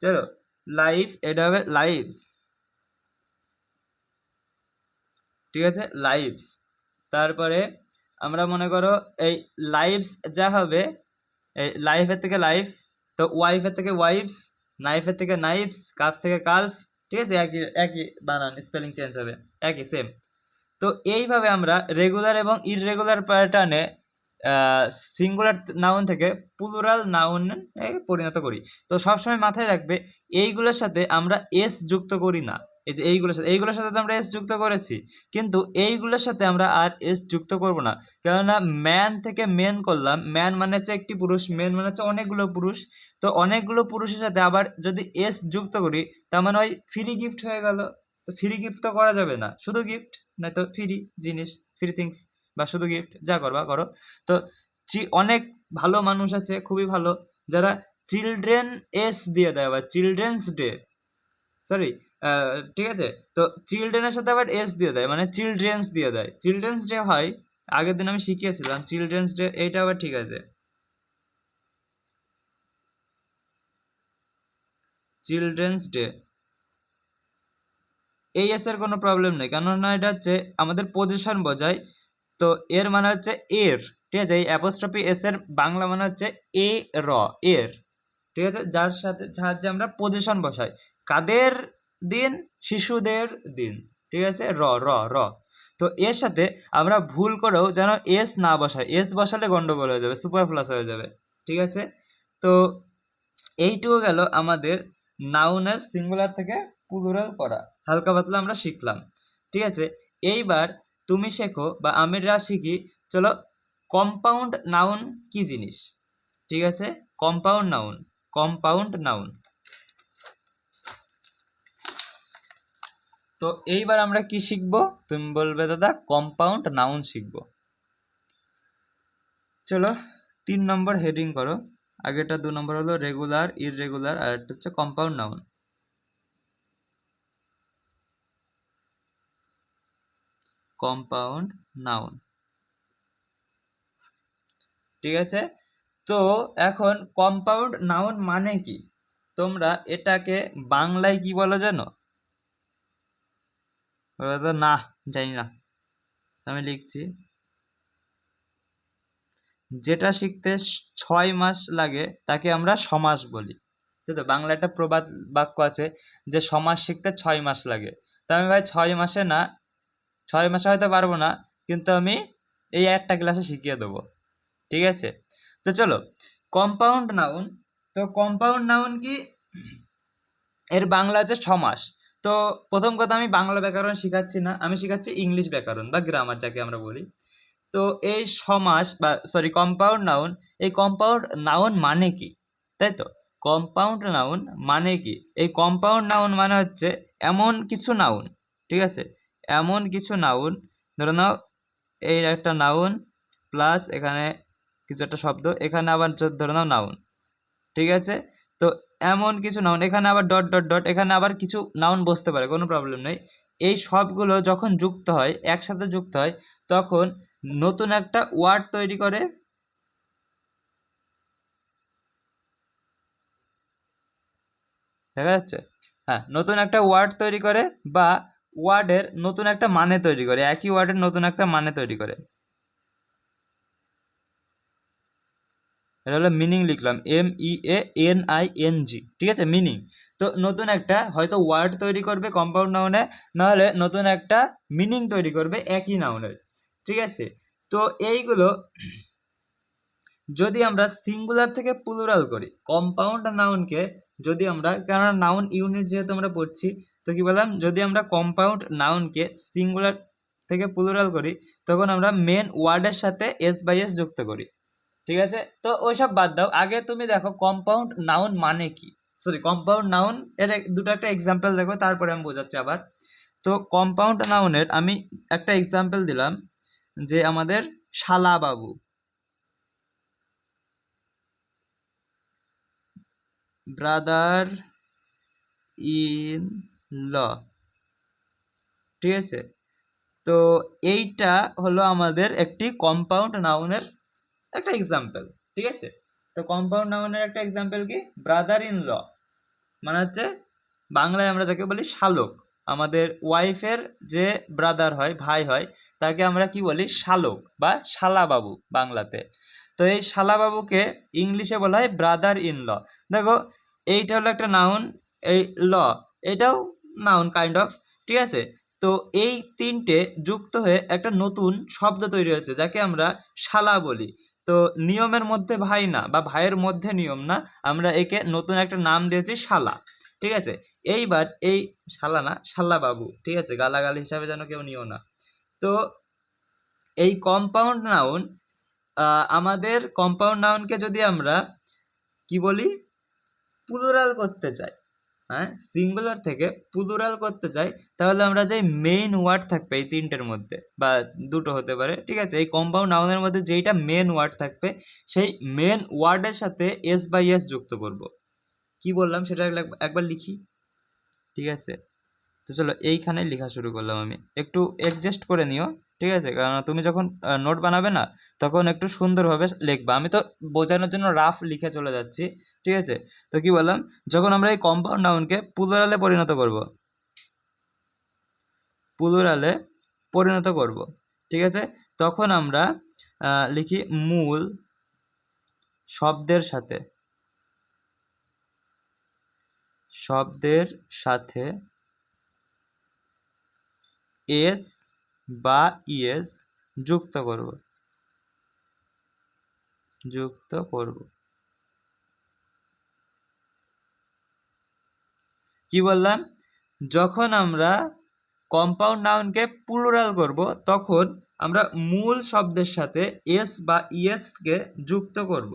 চলো, লাইফ, এটা হবে লাইভস। ঠিক আছে, লাইভস। তারপরে আমরা মনে করো এই লাইভস যা হবে, এই লাইফের থেকে লাইফ, তো ওয়াইফের থেকে ওয়াইফস, নাইফের থেকে নাইফস, কাফ থেকে কালফ। ঠিক আছে, একই একই বানান, স্পেলিং চেঞ্জ হবে, একই সেম। তো এইভাবে আমরা রেগুলার এবং ইররেগুলার প্যাটার্নে সিঙ্গুলার নাউন থেকে প্লুরাল নাউনে পরিণত করি। তো সবসময় মাথায় রাখবে, এইগুলোর সাথে আমরা এস যুক্ত করি না। এই যে এইগুলোর সাথে তো আমরা এস যুক্ত করেছি, কিন্তু এইগুলোর সাথে আমরা আর এস যুক্ত করব না। কেননা ম্যান থেকে মেন করলাম, ম্যান মানে হচ্ছে একটি পুরুষ, মেন মানে হচ্ছে অনেকগুলো পুরুষ। তো অনেকগুলো পুরুষের সাথে আবার যদি এস যুক্ত করি, তার মানে ওই ফ্রি গিফট হয়ে গেল। তো ফ্রি গিফট তো করা যাবে না, শুধু গিফট, নয়তো ফ্রি জিনিস, ফ্রি থিংস, বা শুধু গিফট, যা করবা করো। তো অনেক ভালো মানুষ আছে, খুবই ভালো, যারা চিলড্রেন এস দিয়ে দেয়, বা চিলড্রেন্স ডে, সরি, ঠিক আছে, তো চিলড্রেনের সাথে আবার এস দিয়ে দেয়, মানে চিলড্রেন্স দিয়ে দেয়, চিলড্রেন্স ডে হয়। আগের দিন আমি শিখিয়েছিলাম চিলড্রেন্স ডে, এইটা আবার ঠিক আছে, চিলড্রেন্স ডে, এই এস এর কোনো প্রবলেম নেই, কেননা এটা হচ্ছে আমাদের পজিশন বোঝায়। তো এর মানে হচ্ছে এর, ঠিক আছে, এই অ্যাপোস্ট্রফি এস এর বাংলা মানে হচ্ছে এ র, এর, ঠিক আছে, যার সাহায্যে আমরা পজিশন বসাই। কাদের দিন? শিশুদের দিন, ঠিক আছে, র র র। তো এর সাথে আমরা ভুল করেও যেন এস না বসাই, এস বসালে গন্ডগোল হয়ে যাবে, সুপারফ্লুয়াস হয়ে যাবে, ঠিক আছে। তো এইটুকু গেল আমাদের নাউনের সিঙ্গুলার থেকে প্লুরাল করা, হালকা পাতলা আমরা শিখলাম, ঠিক আছে। এইবার তুমি শেখো বা আমরা শিখি, চলো কম্পাউন্ড নাউন কি জিনিস, ঠিক আছে। Compound noun, compound noun. তো এইবার আমরা কি শিখবো? তুমি বলবে দাদা কম্পাউন্ড নাউন শিখবো। চলো 3 নম্বর হেডিং করো। আগেটা 2 নম্বর হলো রেগুলার, ইররেগুলার, আর একটা হচ্ছে কম্পাউন্ড নাউন। কম্পাউন্ড নাউন, ঠিক আছে। তো এখন কম্পাউন্ড নাউন মানে কি? তোমরা এটাকে বাংলায় কি বলো জানো? না, জানি না, আমি লিখছি। যেটা শিখতে 6 মাস লাগে তাকে আমরা সমাস বলি, তাই তো। বাংলা একটা প্রবাদ বাক্য আছে যে সমাস শিখতে 6 মাস লাগে। তো আমি ভাই 6 মাসে না, 6 মাসে হয়তো পারবো না, কিন্তু আমি এই একটা ক্লাসে শিখিয়ে দেবো, ঠিক আছে। তো চলো কম্পাউন্ড নাউন। তো কম্পাউন্ড নাউন কি? এর বাংলা হচ্ছে সমাস। তো প্রথম কথা, আমি বাংলা ব্যাকরণ শেখাচ্ছি না, আমি শেখাচ্ছি ইংলিশ ব্যাকরণ বা গ্রামার যাকে আমরা বলি। তো এই সমাস বা সরি কম্পাউন্ড নাউন, এই কম্পাউন্ড নাউন মানে কি, তাই তো। কম্পাউন্ড নাউন মানে কি? এই কম্পাউন্ড নাউন মানে হচ্ছে এমন কিছু নাউন, ঠিক আছে, এমন কিছু নাউন, ধরে নাও এই একটা নাউন প্লাস এখানে কিছু একটা শব্দ, এখানে আবার ধরে নাও নাউন, ঠিক আছে। তো এমন কিছু নাউন, এখানে আবার ডট ডট ডট, এখানে আবার কিছু নাউন বসতে পারে, কোনো প্রবলেম নেই। এই সবগুলো যখন যুক্ত হয়, একসাথে যুক্ত হয়, তখন নতুন একটা ওয়ার্ড তৈরি করে, দেখা যাচ্ছে, হ্যাঁ, নতুন একটা ওয়ার্ড তৈরি করে বা ওয়ার্ডের নতুন একটা মানে তৈরি করে, একই ওয়ার্ডের নতুন একটা মানে তৈরি করে। এটা হলো মিনিং, লিখলাম MEANING, ঠিক আছে, মিনিং। তো নতুন একটা হয়তো ওয়ার্ড তৈরি করবে কম্পাউন্ড নাউনে, নাহলে নতুন একটা মিনিং তৈরি করবে একই নাউনের, ঠিক আছে। তো এইগুলো যদি আমরা সিঙ্গুলার থেকে প্লুরাল করি, কম্পাউন্ড নাউনকে যদি আমরা, কেননা নাউন ইউনিট যেহেতু আমরা পড়ছি, তো কি বললাম, যদি আমরা কম্পাউন্ড নাউনকে সিঙ্গুলার থেকে প্লুরাল করি, তখন আমরা মেন ওয়ার্ডের সাথে S/S যুক্ত করি, ঠিক আছে। তো ওইসব বাদ দাও, আগে তুমি দেখো কম্পাউন্ড নাউন মানে কি, সরি কম্পাউন্ড নাউন এর দুটো একটা এক্সাম্পল দেখো, তারপরে আমি বোঝাচ্ছি আবার। তো কম্পাউন্ড নাউনের আমি একটা এক্সাম্পল দিলাম, যে আমাদের শালা বাবু, ব্রাদার ইন ল, ঠিক আছে। তো এইটা হলো আমাদের একটি কম্পাউন্ড নাউনের একটা এক্সাম্পল, ঠিক আছে। তো কম্পাউন্ড নাউনের একটা এক্সাম্পল কি? ব্রাদার ইন ল, মানে হচ্ছে বাংলায় আমরা যাকে বলি শালক, আমাদের ওয়াইফের যে ব্রাদার হয়, ভাই হয়, তাকে আমরা কি বলি? শালক বা শালাবাবু বাংলাতে। তো এই শালাবাবুকে ইংলিশে বলা হয় ব্রাদার ইন ল। দেখো এইটা হলো একটা নাউন, এই ল এটাও নাউন কাইন্ড অফ, ঠিক আছে। তো এই তিনটে যুক্ত হয়ে একটা নতুন শব্দ তৈরি হয়েছে, যাকে আমরা শালা বলি। তো নিয়মের মধ্যে ভাই না, বা ভাইয়ের মধ্যে নিয়ম না, আমরা একে নতুন একটা নাম দিয়েছি শালা, ঠিক আছে। এইবার এই শালা না, শালা বাবু, ঠিক আছে, গালাগালি হিসাবে যেন কেউ নিও না। তো এই কম্পাউন্ড নাউন, আমাদের কম্পাউন্ড নাউনকে যদি আমরা কি বলি? প্লুরাল করতে চাই, হ্যাঁ, সিঙ্গুলার থেকে প্লুরাল করতে চাই, তাহলে আমরা যে মেইন ওয়ার্ড থাকবে এই তিনটের মধ্যে, বা দুটো হতে পারে, ঠিক আছে, এই কম্পাউন্ড নাউনের মধ্যে যেইটা মেন ওয়ার্ড থাকবে, সেই মেন ওয়ার্ডের সাথে S/S যুক্ত করব। কি বললাম সেটা একবার লিখি, ঠিক আছে। তো চলো এইখানে লেখা শুরু করলাম, আমি একটু অ্যাডজাস্ট করে নিও, ঠিক আছে, কারণ তুমি যখন নোট বানাবে না, তখন একটু সুন্দরভাবে লিখবা, আমি তো বোঝানোর জন্য রাফ লিখে চলে যাচ্ছি, ঠিক আছে। তো কি বললাম, যখন আমরা এই কম্পাউন্ড নাউনকে প্লুরালে পরিণত করব, ঠিক আছে, তখন আমরা লিখি মূল শব্দের সাথে এস বা ইএস যুক্ত করব কি বললাম, যখন আমরা কম্পাউন্ড নাউনকে প্লুরাল করব তখন আমরা মূল শব্দের সাথে এস বা ইএস কে যুক্ত করব।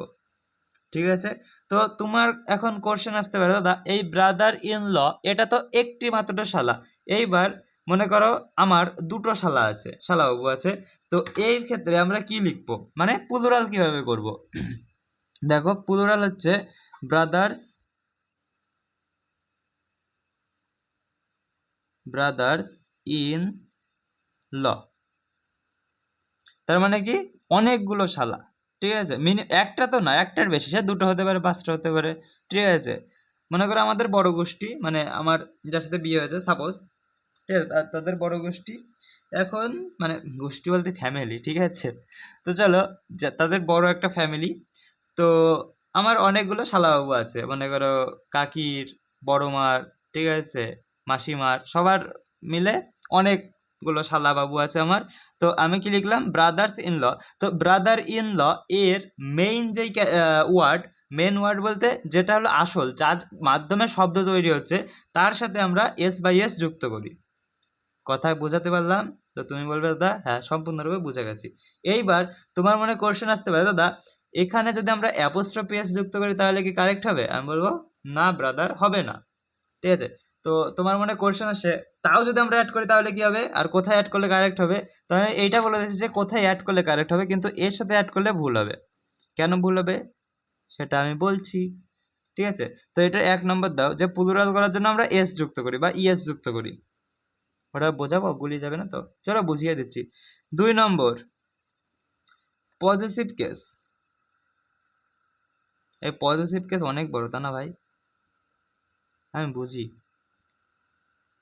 ঠিক আছে, তো তোমার এখন কোশ্চেন আসতে পারে, দাদা এই ব্রাদার ইন ল এটা তো একটি মাত্র শালা, এইবার মনে করো আমার দুটো শালা আছে, শালাবাবু আছে, তো এই ক্ষেত্রে আমরা কি লিখবো, মানে প্লুরাল কিভাবে করব? দেখো প্লুরাল হচ্ছে ব্রাদার্স ইন ল, তার মানে কি অনেকগুলো শালা। ঠিক আছে, একটা তো না, একটার বেশি, সে দুটো হতে পারে, পাঁচটা হতে পারে। ঠিক আছে, মনে করো আমাদের বড় গোষ্ঠী, মানে আমার যার সাথে বিয়ে হয়েছে সাপোজ, ঠিক আছে, তাদের বড় গোষ্ঠী, এখন মানে গোষ্ঠী বলতে ফ্যামিলি। ঠিক আছে, তো চলো তাদের বড় একটা ফ্যামিলি, তো আমার অনেকগুলো শালাবাবু আছে, মনে করো কাকির, বড় মার, ঠিক আছে, মাসিমার, সবার মিলে অনেকগুলো শালাবাবু আছে আমার। তো আমি কি লিখলাম, ব্রাদার্স ইন ল। তো ব্রাদার ইন ল এর মেইন যেই ওয়ার্ড বলতে যেটা হলো আসল, যার মাধ্যমে শব্দ তৈরি হচ্ছে, তার সাথে আমরা এস বাই এস যুক্ত করি। কথায় বোঝাতে পারলাম? তো তুমি বলবে দাদা হ্যাঁ সম্পূর্ণরূপে বুঝে গেছি। এইবার তোমার মনে কোশ্চেন আসতে পারে, দাদা এখানে যদি আমরা অ্যাপোস্ট্রফি এস যুক্ত করি তাহলে কি কারেক্ট হবে? আমি বলবো না ব্রাদার, হবে না। ঠিক আছে, তো তোমার মনে কোশ্চেন আসে তাও যদি আমরা অ্যাড করি তাহলে কি হবে, আর কোথায় অ্যাড করলে কারেক্ট হবে? তো আমি এইটা বলে দিচ্ছি যে কোথায় অ্যাড করলে কারেক্ট হবে, কিন্তু এর সাথে অ্যাড করলে ভুল হবে। কেন ভুল হবে সেটা আমি বলছি। ঠিক আছে, তো এটা 1 নম্বর দাও যে প্লুরাল করার জন্য আমরা এস যুক্ত করি বা ইএস যুক্ত করি। ওটা বোঝাবো, গুলিয়ে যাবে না তো, চলো বুঝিয়ে দিচ্ছি। 2 নম্বর পজিটিভ কেস। এই পজিটিভ কেস অনেক বড়, তা না ভাই? আমি বুঝি।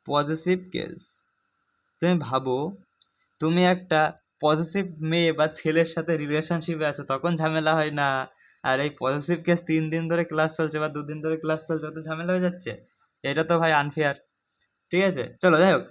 পজিটিভ কেস, তুমি ভাবো তুমি একটা পজিটিভ মেয়ে বা ছেলের সাথে রিলেশনশিপে আছো, তখন ঝামেলা হয় না? আর এই পজিটিভ কেস 3 দিন ধরে ক্লাস চলছে বা 2 দিন ধরে ক্লাস চলছে, তো ঝামেলা হয়ে যাচ্ছে। এটা তো ভাই আনফেয়ার। ঠিক আছে, চলো যাই হোক,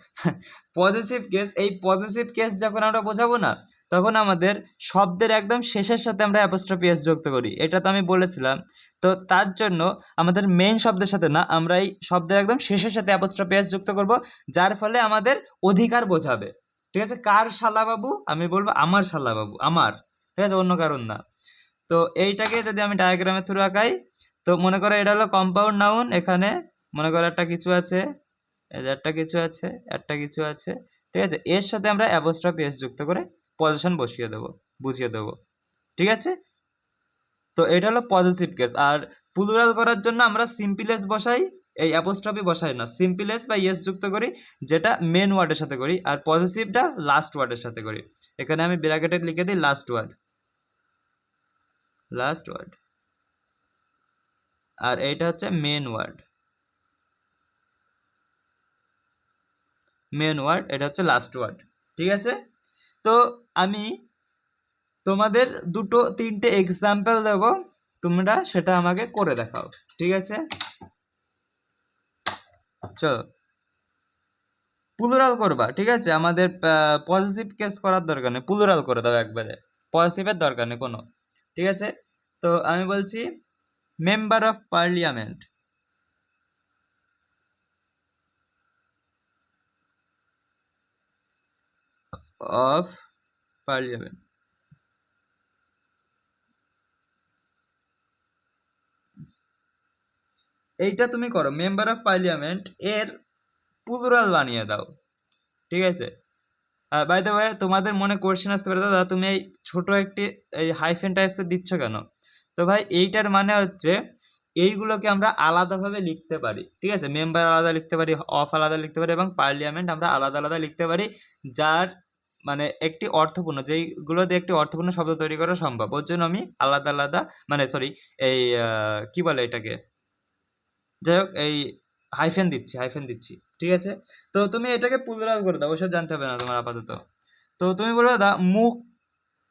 পজিটিভ কেস, এই পজিটিভ কেস যখন আমরা বোঝাবো না, তখন আমাদের শব্দের একদম শেষের সাথে আমরা অ্যাপোস্ট্রফি এস যুক্ত করি, এটা তো আমি বলেছিলাম। তো তার জন্য আমাদের মেইন শব্দের সাথে না, আমরা এই শব্দের একদম শেষের সাথে অ্যাপোস্ট্রফি এস যুক্ত করব, যার ফলে আমাদের অধিকার বোঝাবে। ঠিক আছে, কার শালাবাবু? আমি বলবো আমার শালাবাবু, আমার। ঠিক আছে, অন্য কারণ না। তো এইটাকে যদি আমি ডায়াগ্রামের থ্রু আঁকাই, তো মনে করো এটা হলো কম্পাউন্ড নাউন, এখানে মনে করো একটা কিছু আছে, একটা কিছু আছে, একটা কিছু আছে। ঠিক আছে, এর সাথে আমরা অ্যাপোস্ট্রফি এস যুক্ত করে পজিশন বসিয়ে দেবো, বুঝিয়ে দেবো। ঠিক আছে, তো এটা হলো পজিটিভ কেস। আর প্লুরাল করার জন্য আমরা সিম্পল এস বসাই, এই অ্যাপোস্ট্রফি বসাই না, সিম্পল এস বা এস যুক্ত করি, যেটা মেন ওয়ার্ডের সাথে করি, আর পজিটিভটা লাস্ট ওয়ার্ডের সাথে করি। এখানে আমি ব্র্যাকেটে লিখে দিই লাস্ট ওয়ার্ড, আর এইটা হচ্ছে মেন ওয়ার্ড, এটা হচ্ছে লাস্ট ওয়ার্ড। ঠিক আছে, তো আমি তোমাদের 2-3টে এক্সাম্পল দেবো, তোমরা সেটা আমাকে করে দেখাও। ঠিক আছে, চলো প্লুরাল করবা। ঠিক আছে, আমাদের পজিটিভ কেস করার দরকার নেই, প্লুরাল করে দাও একবারে, পজিটিভের দরকার নেই কোনো। ঠিক আছে, তো আমি বলছি member of parliament. Of parliament, এইটা তুমি করো, মেম্বার অফ পার্লিয়ামেন্ট এর প্লুরাল বানিয়ে দাও। ঠিক আছে, বাই দ্য ওয়ে তোমাদের মনে কোশ্চেন আসতে পারে, দাদা তুমি এই ছোট একটি এই হাইফেন টাইপসের দিচ্ছ কেন? তো ভাই এইটার মানে হচ্ছে এইগুলোকে আমরা আলাদাভাবে লিখতে পারি। ঠিক আছে, মেম্বার আলাদা লিখতে পারি, অফ আলাদা লিখতে পারি, এবং পার্লিয়ামেন্ট আমরা আলাদা আলাদা লিখতে পারি, যার মানে একটি অর্থপূর্ণ, যেইগুলো দিয়ে একটি অর্থপূর্ণ শব্দ তৈরি করা সম্ভব, ওর জন্য আমি আলাদা আলাদা, মানে সরি, এই কি বলে এটাকে, যাই হোক এই হাইফেন দিচ্ছি। ঠিক আছে, তো তুমি এটাকে প্লুরাল করে দাও, ওসব জানতে হবে না তোমার আপাতত। তো তুমি বলবে দাদা মুখ,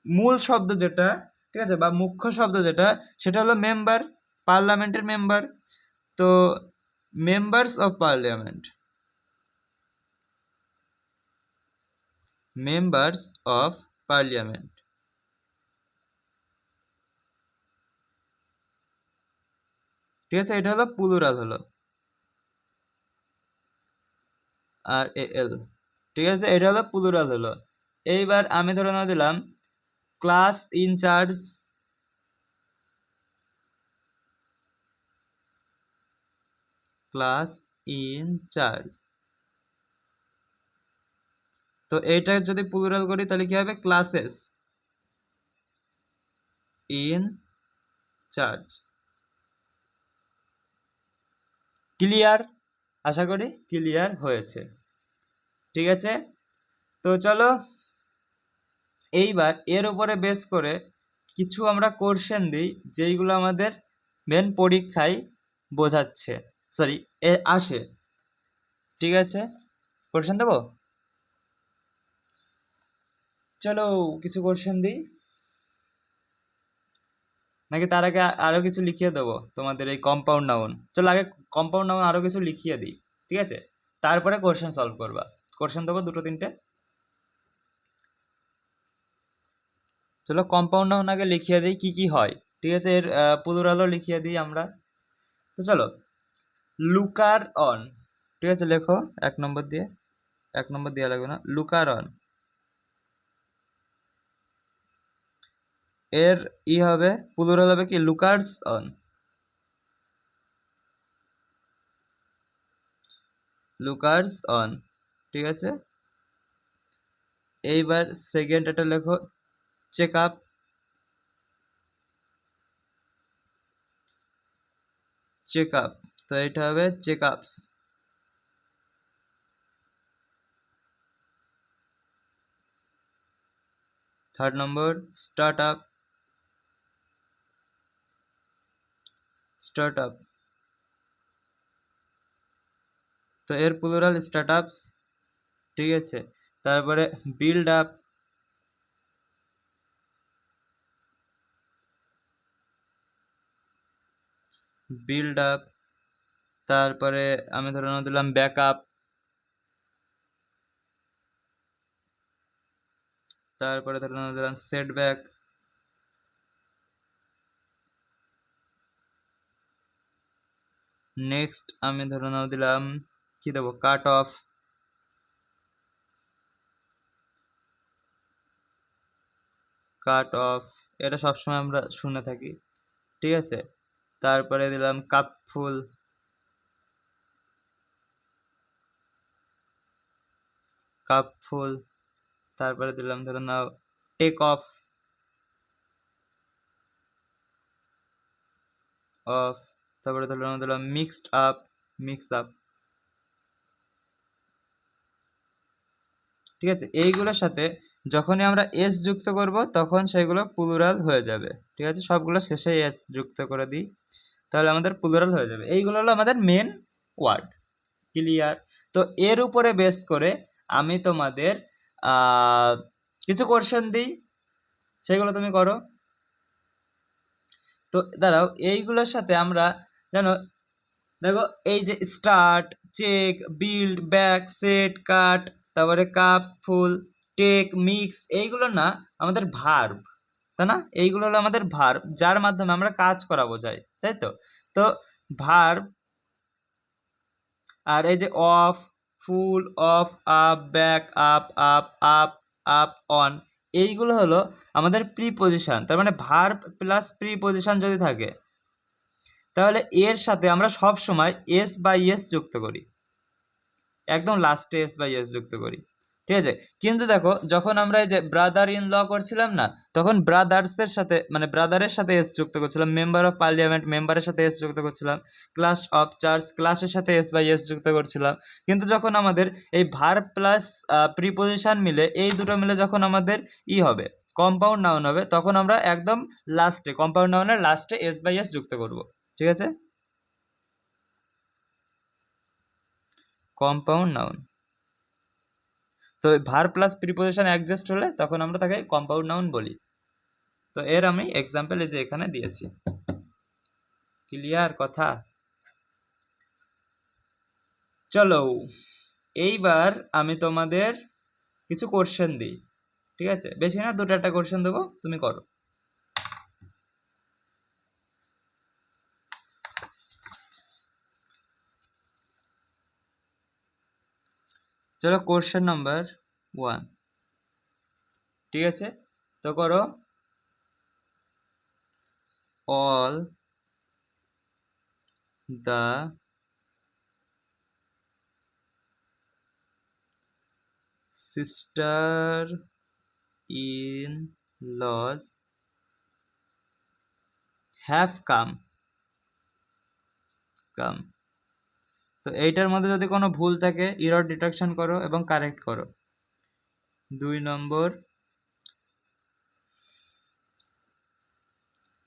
মূল শব্দ যেটা, ঠিক আছে, বা মুখ্য শব্দ যেটা, সেটা হলো মেম্বার, পার্লামেন্টের মেম্বার। তো members of parliament, members of parliament, ঠিক আছে, এটা হলো প্লুরাল হলো, আর এল, ঠিক আছে, এটা হলো প্লুরাল হলো। এইবার আমি ধরে নাও দিলাম ক্লাস ইনচার্জ, ক্লাস ইনচার্জ। তো এইটা যদি প্লুরাল করি তাহলে কি হবে, ক্লাসেস ইন চার্জ। ক্লিয়ার? আশা করি ক্লিয়ার হয়েছে। ঠিক আছে, তো চলো এইবার এর উপরে বেস করে কিছু আমরা কোশ্চেন দিই যেইগুলো আমাদের মেন পরীক্ষায় বোঝাচ্ছে, সরি আসে। ঠিক আছে, কোশ্চেন দেবো, চলো কিছু কোশ্চেন দিই, নাকি তার আগে আরো কিছু লিখিয়ে দেবো তোমাদের এই কম্পাউন্ড নাউন? চলো আগে কম্পাউন্ড নাউন আরো কিছু লিখিয়ে দিই, ঠিক আছে, তারপরে কোশ্চেন সলভ করবা। কোশ্চেন দেবো দুটো তিনটে, চলো কম্পাউন্ড নাউন আগে লিখিয়ে দিই কি কি হয়, ঠিক আছে, এর প্লুরালও লিখিয়ে দিই আমরা। তো চলো, লুকার অন, ঠিক আছে, লেখো 1 নম্বর দিয়ে, 1 নম্বর দেওয়া লাগবে না, লুকার অন। এর হবে প্লুরাল হবে কি, লুকার্স অন, লুকার্স অন, ঠিক আছে। এইবার সেকেন্ড এটা লেখো, চেক আপ, চেক আপ, তো এটা হবে চেক আপস। Third number start up, start up, তো এর প্লুরাল স্টার্ট আপস, ঠিক আছে। তারপরে বিল্ড আপ, বিল্ড আপ, তারপরে আমি ধরে নাও দিলাম ব্যাক আপ, তারপরে ধরে নাও দিলাম সেটব্যাক, নেক্সট আমি ধরে নাও দিলাম কি দেবো, কাট অফ, কাট অফ, এটা সবসময় আমরা শুনে থাকি, ঠিক আছে। তারপরে দিলাম কাপফুল, কাপফুল, তারপরে দিলাম ধরে নাও টেক অফ, অফ, তারপরে ধরে নাও দিলাম মিক্সড আপ, মিক্স আপ, ঠিক আছে। এইগুলোর সাথে যখনই আমরা এস যুক্ত করব তখন সেগুলো প্লুরাল হয়ে যাবে, ঠিক আছে, সবগুলো শেষে এস যুক্ত করে দিই তাহলে আমাদের প্লুরাল হয়ে যাবে। এইগুলো হলো আমাদের মেন ওয়ার্ড। ক্লিয়ার? তো এর উপরে বেস করে আমি তোমাদের কিছু কোশ্চেন দিই, সেগুলো তুমি করো। তো দাঁড়াও, এইগুলোর সাথে আমরা জানো, দেখো এই যে start, check, build, back, set, cut, তারপরে কাপ, ফুল, টেক, মিক্স, এইগুলো না আমাদের ভার্ব, তাই না? এইগুলো হলো আমাদের ভার্ব যার মাধ্যমে আমরা কাজ করা বোঝাই, তাই তো। তো ভার্ব, আর এই যে of, full, of, up, back, up, up, up, up, on, এইগুলো হলো আমাদের প্রিপজিশন। তার মানে ভার্ব প্লাস প্রিপজিশন যদি থাকে তাহলে এর সাথে আমরা সব সময় এস বাই এস যুক্ত করি, একদম লাস্টে এস বাই এস যুক্ত করি, ঠিক আছে। কিন্তু দেখো যখন আমরা এই যে ব্রাদার ইন ল করছিলাম না, তখন ব্রাদার্সের সাথে মানে ব্রাদারের সাথে এস যুক্ত করছিলাম, মেম্বার অফ পার্লিয়ামেন্ট মেম্বারের সাথে এস যুক্ত করছিলাম, ক্লাস অফ চার্চ ক্লাসের সাথে এস বাই এস যুক্ত করছিলাম। কিন্তু যখন আমাদের এই ভার্ব প্লাস প্রিপোজিশন মিলে, এই দুটো মিলে যখন আমাদের হবে কম্পাউন্ড নাউন হবে, তখন আমরা একদম লাস্টে কম্পাউন্ড নাউনের লাস্টে এস বাই এস যুক্ত করব, ঠিক আছে। কম্পাউন্ড নাউন, তো ভার প্লাস প্রিপোজিশন অ্যাডজাস্ট হলে তখন আমরা তাকে কম্পাউন্ড নাউন বলি। তো এর আমি এক্সাম্পল এই যে এখানে দিয়েছি। ক্লিয়ার কথা? চলো এইবার আমি তোমাদের কিছু কোশ্চেন দিই, ঠিক আছে? বেশি না, 2-4টা কোশ্চেন দেবো, তুমি করো। চলো কোশ্চেন নাম্বার 1, ঠিক আছে? তো করো, all the sister-in-laws have come. তো এইটার মধ্যে যদি কোনো ভুল থাকে এরর ডিটেকশন করো এবং কারেক্ট করো। 2 নম্বর,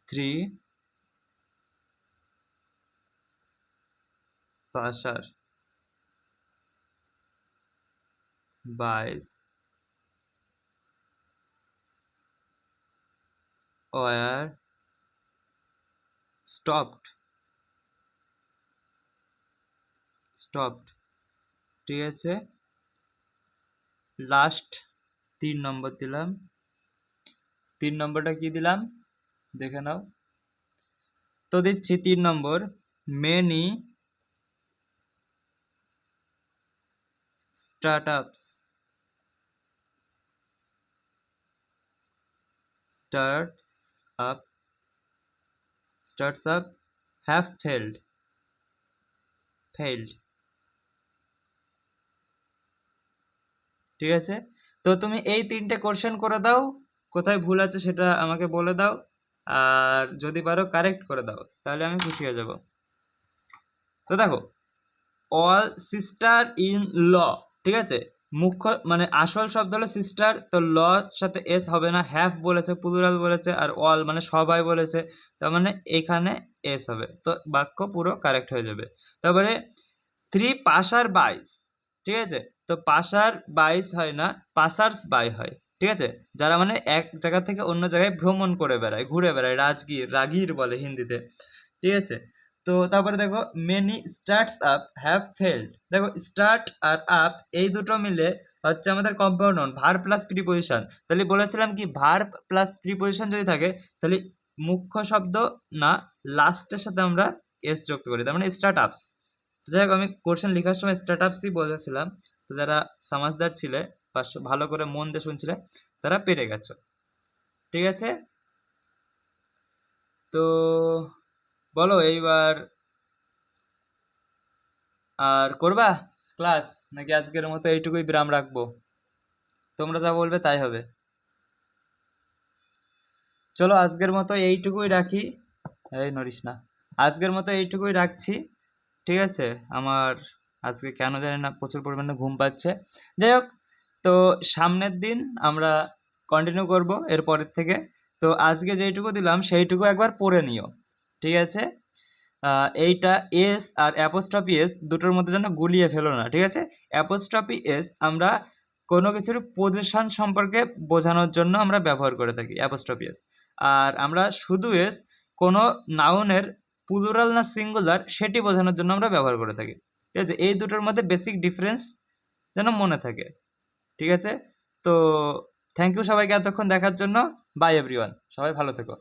3 পাশার 22 were stopped, ঠিক আছে? লাস্ট 3 নম্বর দিলাম। 3 নম্বরটা কি দিলাম দেখে নাও। তো দিচ্ছি 3 নম্বর, many startups have failed, ঠিক আছে? তো তুমি এই 3টে কোশ্চেন করে দাও, কোথায় ভুল আছে সেটা আমাকে বলে দাও, আর যদি পারো কারেক্ট করে দাও, তাহলে আমি খুশি হয়ে যাব। তো দেখো, অল সিস্টার ইন ল, ঠিক আছে? মুখ্য মানে আসল শব্দ হলো সিস্টার, তো ল সাথে এস হবে না, হ্যাভ বলেছে, প্লুরাল বলেছে, আর অল মানে সবাই বলেছে, তার মানে এখানে এস হবে, তো বাক্য পুরো কারেক্ট হয়ে যাবে। তারপরে 3 পাশার 22, ঠিক আছে? তো পাশার 22 হয় না, পাসার্স বাই হয়, ঠিক আছে? যারা মানে এক জায়গা থেকে অন্য জায়গায় ভ্রমণ করে বেড়ায়, ঘুরে বেড়ায়, রাগীর বলে হিন্দিতে, ঠিক আছে? তো তারপরে দেখো, many starts up have failed. দেখো স্টার্ট আর আপ এই দুটো মিলে হচ্ছে আমাদের compound noun, verb plus preposition. তাহলে বলেছিলাম কি, ভার্ব প্লাস প্রিপজিশন যদি থাকে তাহলে মুখ্য শব্দ না, লাস্টের সাথে আমরা এস যুক্ত করি, তার মানে স্টার্ট আপস। যাই হোক, আমি কোশ্চেন লেখার সময় স্টার্ট আপসই বলেছিলাম, তো যারা সমাজদার ছিলে বা ভালো করে মন দিয়ে শুনছিলে তারা পেরে গেছো, ঠিক আছে? তো বলো এইবার আর করবা ক্লাস, নাকি আজকের মতো এইটুকুই বিরাম রাখবো? তোমরা যা বলবে তাই হবে। চলো আজকের মতো এইটুকুই রাখি। এই নড়িস না, আজকের মতো এইটুকুই রাখছি, ঠিক আছে? আমার আজকে কেন জানি না প্রচুর পরিমাণে ঘুম পাচ্ছে। যাই হোক, তো সামনের দিন আমরা কন্টিনিউ করব এর পরের থেকে। তো আজকে যেইটুকু দিলাম সেইটুকু একবার পড়ে নিও, ঠিক আছে? এইটা এস আর অ্যাপোস্ট্রফি এস দুটোর মধ্যে যেন গুলিয়ে ফেলো না, ঠিক আছে? অ্যাপোস্ট্রফি এস আমরা কোনো কিছুর পজিশন সম্পর্কে বোঝানোর জন্য আমরা ব্যবহার করে থাকি অ্যাপোস্ট্রফি এস। আর আমরা শুধু এস কোনো নাউনের প্লুরাল না সিঙ্গুলার সেটি বোঝানোর জন্য আমরা ব্যবহার করে থাকি, ঠিক আছে? এই দুটোর মধ্যে বেসিক ডিফারেন্স যেন মনে থাকে, ঠিক আছে? তো থ্যাংক ইউ সবাইকে এতক্ষণ দেখার জন্য। বাই এভরিওয়ান, সবাই ভালো থেকো।